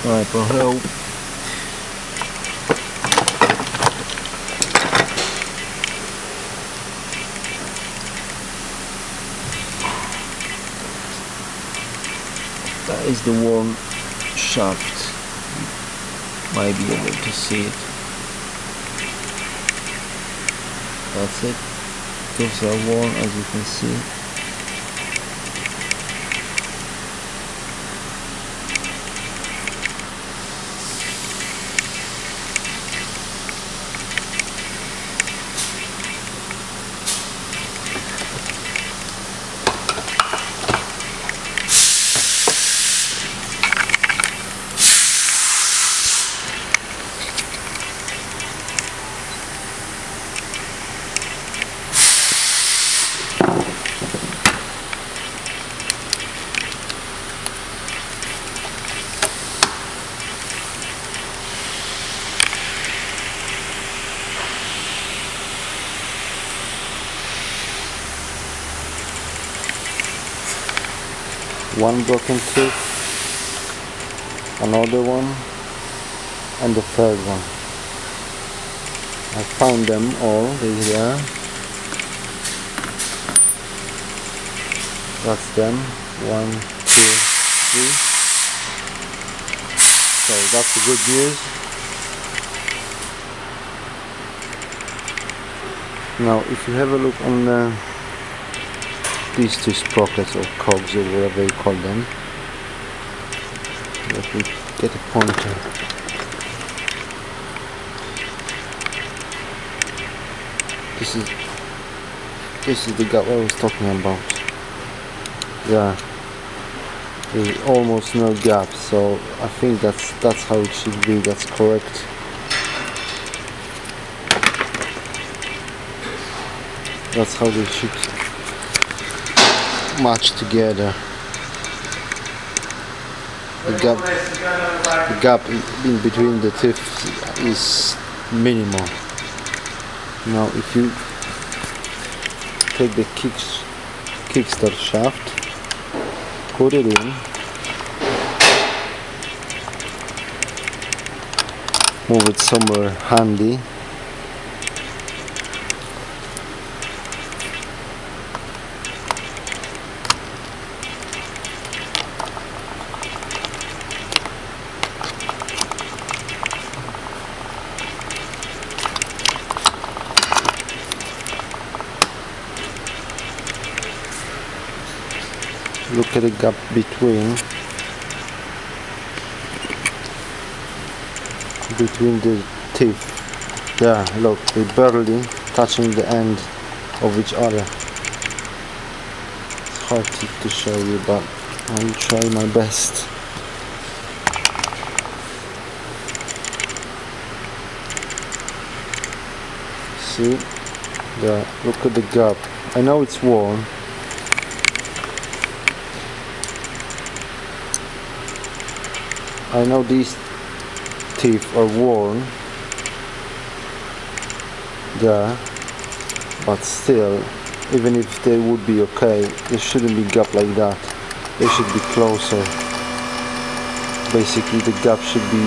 Right, well, hello. That is the worn shaft. You might be able to see it. That's it. Those are worn, as you can see. One broken tooth, another one, and the third one. I found them all. They are. That's them. 1, 2, 3. So that's the good news. Now, if you have a look on these two sprockets or cogs or whatever you call them, let me get a pointer. This is the gap I was talking about. Yeah, there's almost no gap, so I think that's how it should be. That's correct. That's how they should match together. The gap in between the teeth is minimal. Now, if you take the kickstart shaft, put it in, move it somewhere handy. Look at the gap between the teeth. There, look, they're barely touching the end of each other. It's hard to show you, but I will try my best. See? There, look at the gap. I know it's worn. I know these teeth are worn there, but still, even if they would be okay, there shouldn't be gap like that. They should be closer. Basically, the gap should be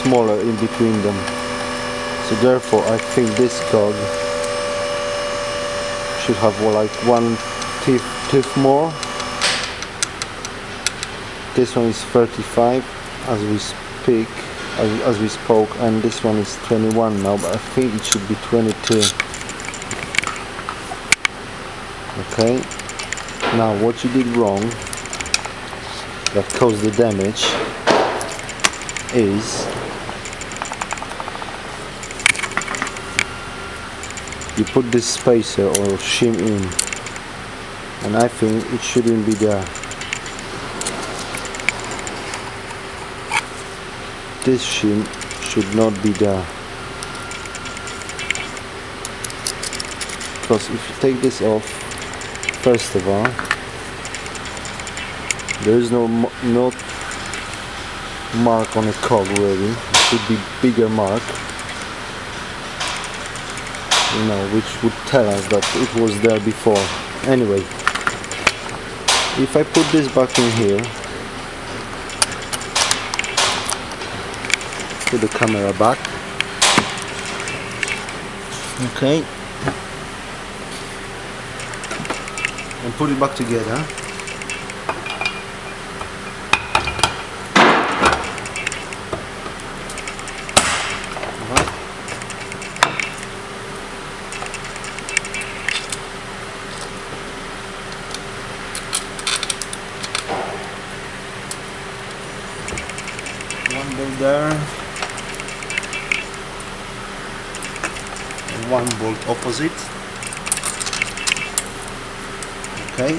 smaller in between them. So therefore, I think this cog should have like one tooth more. This one is 35 as we speak, as we spoke, and this one is 21 now, but I think it should be 22. Okay, now what you did wrong that caused the damage is you put this spacer or shim in, and I think it shouldn't be there. This shim should not be there, because if you take this off, first of all, there is no mark on a cog really. It should be bigger mark, you know, which would tell us that it was there before. Anyway, if I put this back in here, put the camera back. Okay, and put it back together. One bolt there, and one bolt opposite. Okay.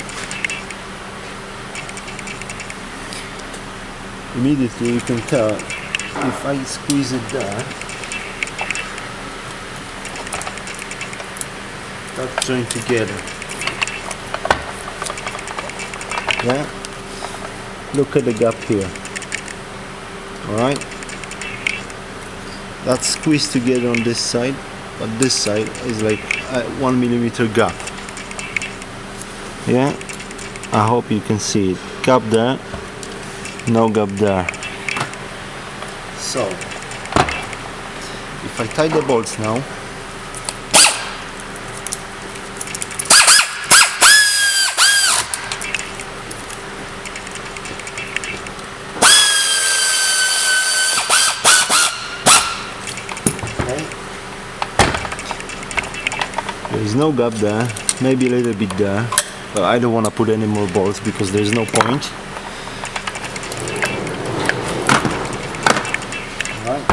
Immediately you can tell if I squeeze it there, that's joined together. Yeah. Look at the gap here. Alright, that's squeezed together on this side, but this side is like a 1 millimeter gap. Yeah, I hope you can see it. Gap there, no gap there. So, if I tie the bolts now, there's no gap there, maybe a little bit there, but I don't want to put any more bolts because there's no point. Alright.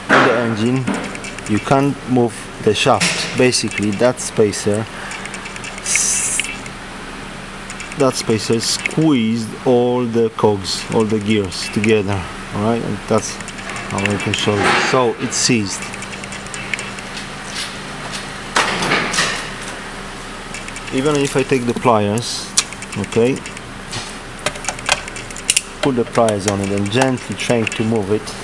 In the engine, you can't move the shaft. Basically, that spacer squeezed all the cogs, all the gears together. Alright, and that's how I can show you. So it's seized. Even if I take the pliers, okay, put the pliers on it and gently trying to move it,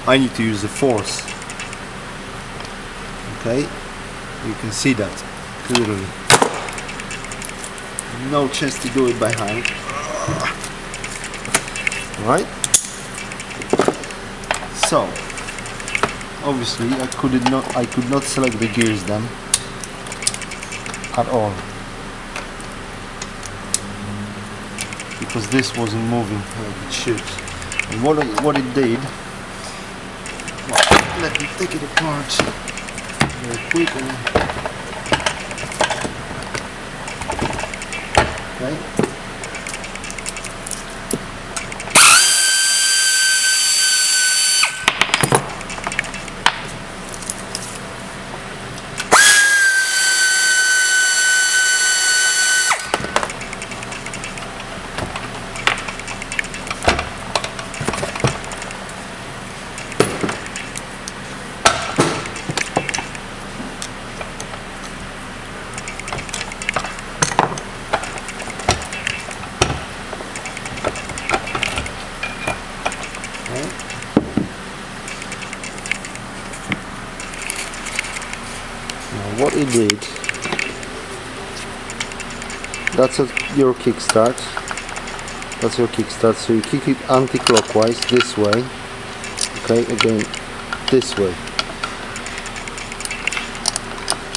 I need to use the force. Okay, you can see that clearly. No chance to do it by hand. Right? So, obviously I could not select the gears then. At all, because this wasn't moving like it should. And what it did, well, let me take it apart very quickly. Okay. What it did, that's your kickstart. That's your kickstart. So you kick it anti-clockwise this way. Okay, again this way.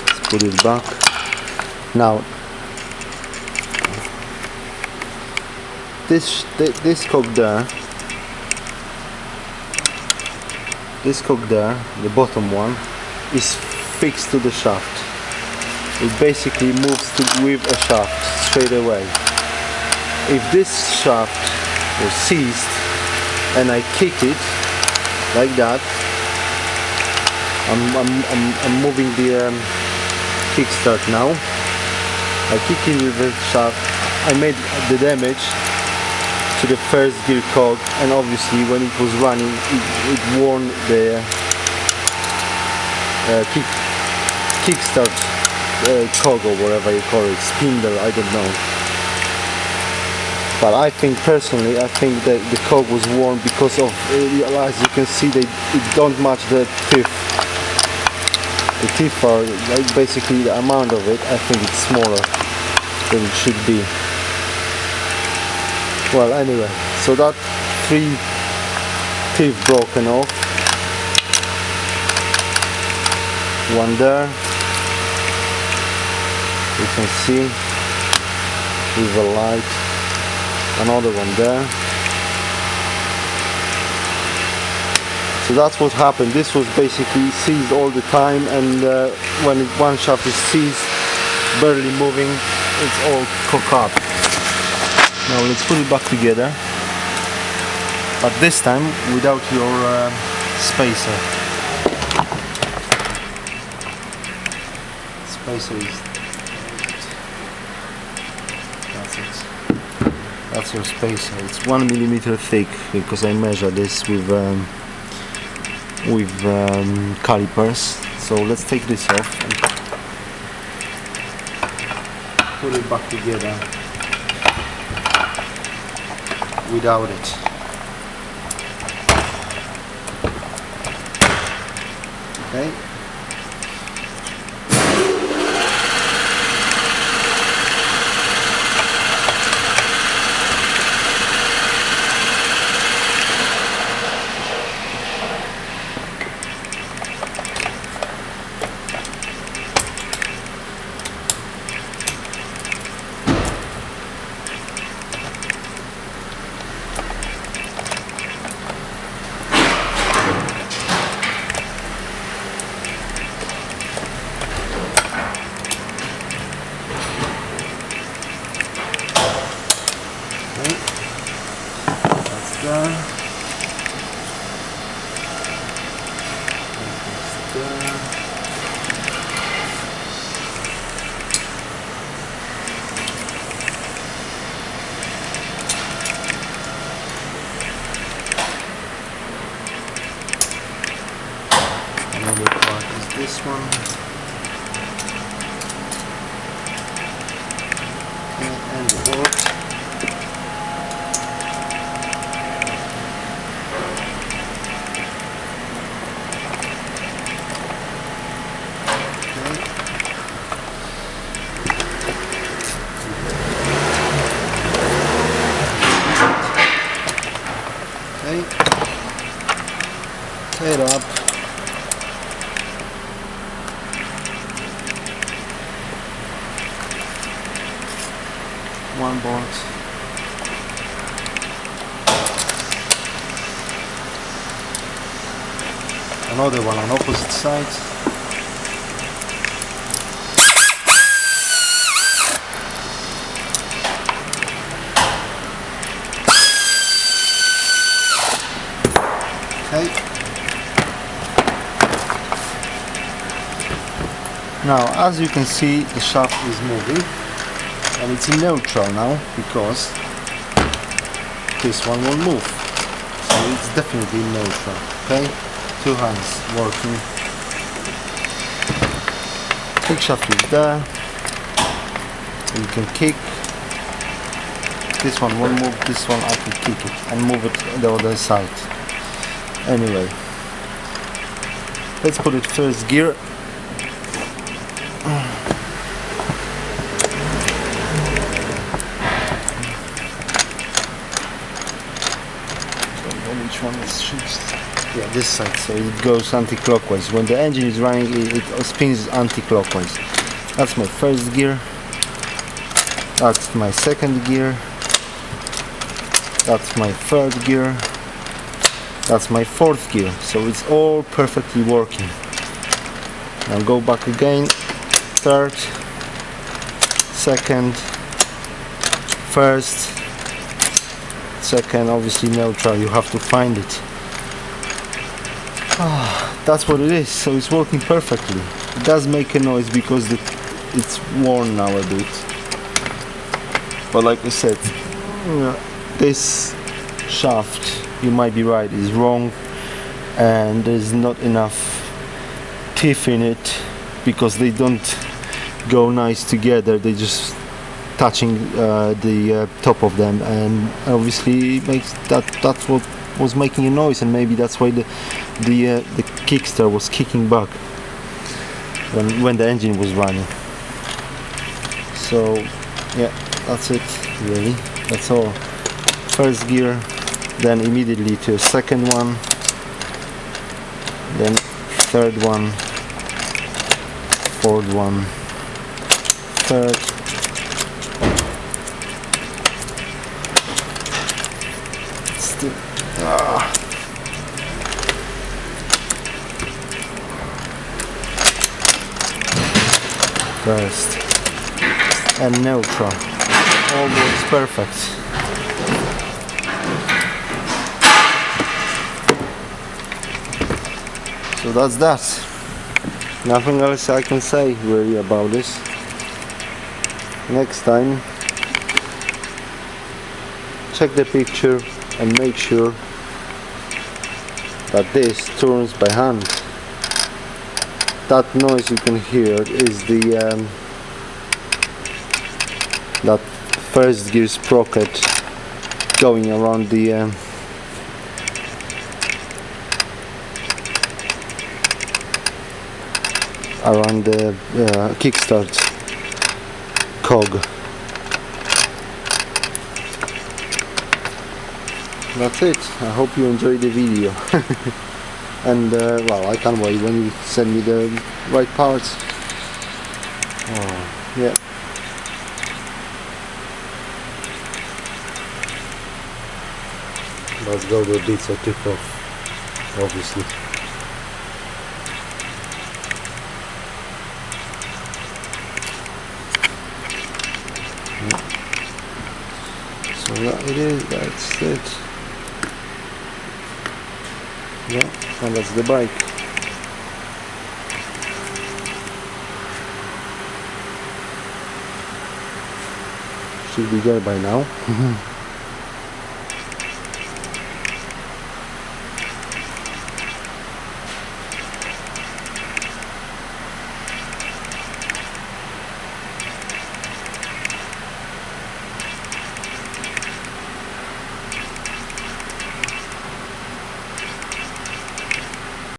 Let's put it back. Now this cog there, the bottom one, is fixed to the shaft. It basically moves with a shaft straight away. If this shaft was seized and I kick it like that, I'm moving the kickstart now. I kick it with the shaft. I made the damage to the first gear cog, and obviously when it was running, it worn the kickstart cog or whatever you call it, spindle, I don't know. But I think personally, I think that the cog was worn because of, as you can see, it don't match the teeth. The teeth are like basically the amount of it. I think it's smaller than it should be. Well, anyway, so that 3 teeth broken off. One there, you can see with the light. Another one there. So that's what happened. This was basically seized all the time, and when one shaft is seized, barely moving, it's all cocked up. Now let's put it back together, but this time without your spacer. Spacer is, that's it. That's your spacer. It's 1 millimeter thick because I measure this with calipers. So let's take this off and put it back together without it. Okay. Another part is this one. And the board. Okay. Tie it up. One bolt. Another one on opposite side. Okay. Now, as you can see, the shaft is moving. And it's in neutral now because this one will move, so it's definitely in neutral. Okay, 2 hands working. Kick shaft is there. You can kick. This one will move. This one I can kick it and move it the other side. Anyway, let's put it first gear. Which one is shift? Yeah, this side, so it goes anti-clockwise. When the engine is running, it spins anti-clockwise. That's my first gear. That's my second gear. That's my third gear. That's my fourth gear. So it's all perfectly working. Now go back again. Third, second, first, second, obviously neutral, you have to find it. That's what it is, so it's working perfectly. It does make a noise because it's worn now a bit. But like I said, this shaft, you might be right, is wrong, and there's not enough teeth in it because they don't go nice together, they just touching the top of them, and obviously makes that's what was making a noise, and maybe that's why the kickster was kicking back when the engine was running. So yeah, that's it really, that's all. First gear, then immediately to a second one, then third one, fourth one, third, still, first and neutral, all works perfect. So that's that. Nothing else I can say really about this. Next time, check the picture and make sure that this turns by hand. That noise you can hear is the that first gear sprocket going around the kickstart cog. That's it. I hope you enjoyed the video. And well, I can't wait when you send me the right parts. Oh, yeah. Let's go the bits I took off, obviously. So that it is, that's it. Yeah, and that's the bike. Should be there by now.